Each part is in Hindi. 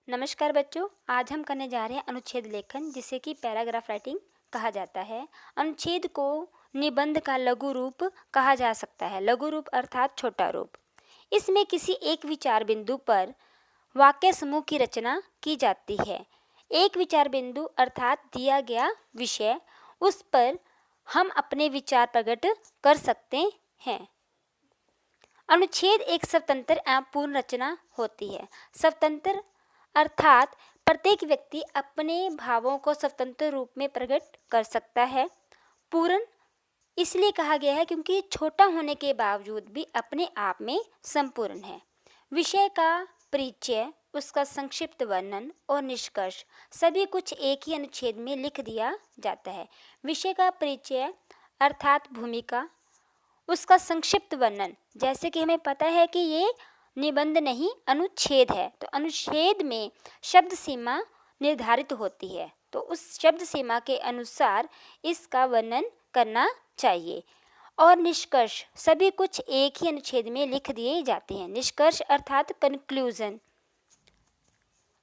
नमस्कार बच्चों, आज हम करने जा रहे हैं अनुच्छेद लेखन, जिसे कि पैराग्राफ राइटिंग कहा जाता है। अनुच्छेद को निबंध का लघु रूप कहा जा सकता है। लघु रूप अर्थात छोटा रूप। इसमें किसी एक विचार बिंदु पर वाक्य समूह की रचना की जाती है। एक विचार बिंदु अर्थात दिया गया विषय, उस पर हम अपने विचार प्रकट कर सकते हैं। अनुच्छेद एक स्वतंत्र एवं पूर्ण रचना होती है। स्वतंत्र अर्थात प्रत्येक व्यक्ति अपने भावों को स्वतंत्र रूप में प्रकट कर सकता है। पूर्ण इसलिए कहा गया है क्योंकि छोटा होने के बावजूद भी अपने आप में संपूर्ण है। विषय का परिचय, उसका संक्षिप्त वर्णन और निष्कर्ष सभी कुछ एक ही अनुच्छेद में लिख दिया जाता है। विषय का परिचय अर्थात भूमिका, उसका संक्षिप्त वर्णन, जैसे कि हमें पता है कि ये निबंध नहीं अनुच्छेद है, तो अनुच्छेद में शब्द सीमा निर्धारित होती है, तो उस शब्द सीमा के अनुसार इसका वर्णन करना चाहिए। और निष्कर्ष सभी कुछ एक ही अनुच्छेद में लिख दिए जाते हैं। निष्कर्ष अर्थात कंक्लूजन।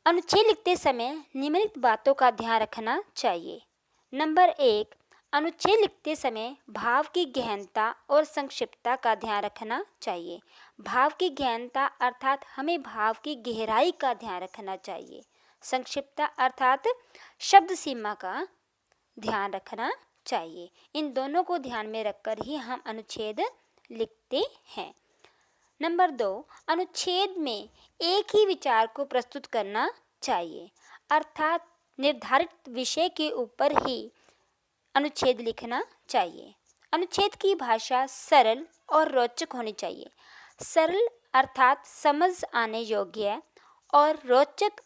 अनुच्छेद लिखते समय निम्नलिखित बातों का ध्यान रखना चाहिए। नंबर 1, अनुच्छेद लिखते समय भाव की गहनता और संक्षिप्तता का ध्यान रखना चाहिए। भाव की गहनता अर्थात हमें भाव की गहराई का ध्यान रखना चाहिए। संक्षिप्तता अर्थात शब्द सीमा का ध्यान रखना चाहिए। इन दोनों को ध्यान में रखकर ही हम अनुच्छेद लिखते हैं। नंबर 2, अनुच्छेद में एक ही विचार को प्रस्तुत करना चाहिए, अर्थात निर्धारित विषय के ऊपर ही अनुच्छेद लिखना चाहिए। अनुच्छेद की भाषा सरल और रोचक होनी चाहिए। सरल अर्थात समझ आने योग्य और रोचक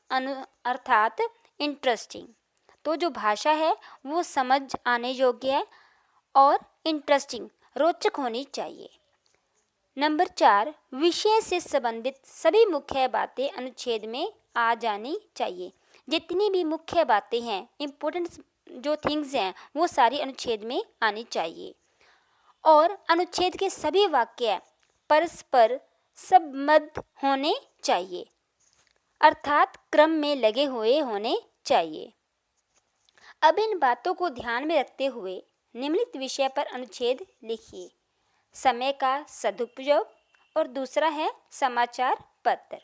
अर्थात इंटरेस्टिंग। तो जो भाषा है वो समझ आने योग्य है और इंटरेस्टिंग रोचक होनी चाहिए। नंबर 4, विषय से संबंधित सभी मुख्य बातें अनुच्छेद में आ जानी चाहिए। जितनी भी मुख्य बातें हैं, इम्पोर्टेंट जो थिंग्स हैं, वो सारी अनुच्छेद में आनी चाहिए। और अनुच्छेद के सभी वाक्य परस्पर संबद्ध होने चाहिए, अर्थात क्रम में लगे हुए होने चाहिए। अब इन बातों को ध्यान में रखते हुए निम्नलिखित विषय पर अनुच्छेद लिखिए। समय का सदुपयोग और दूसरा है समाचार पत्र।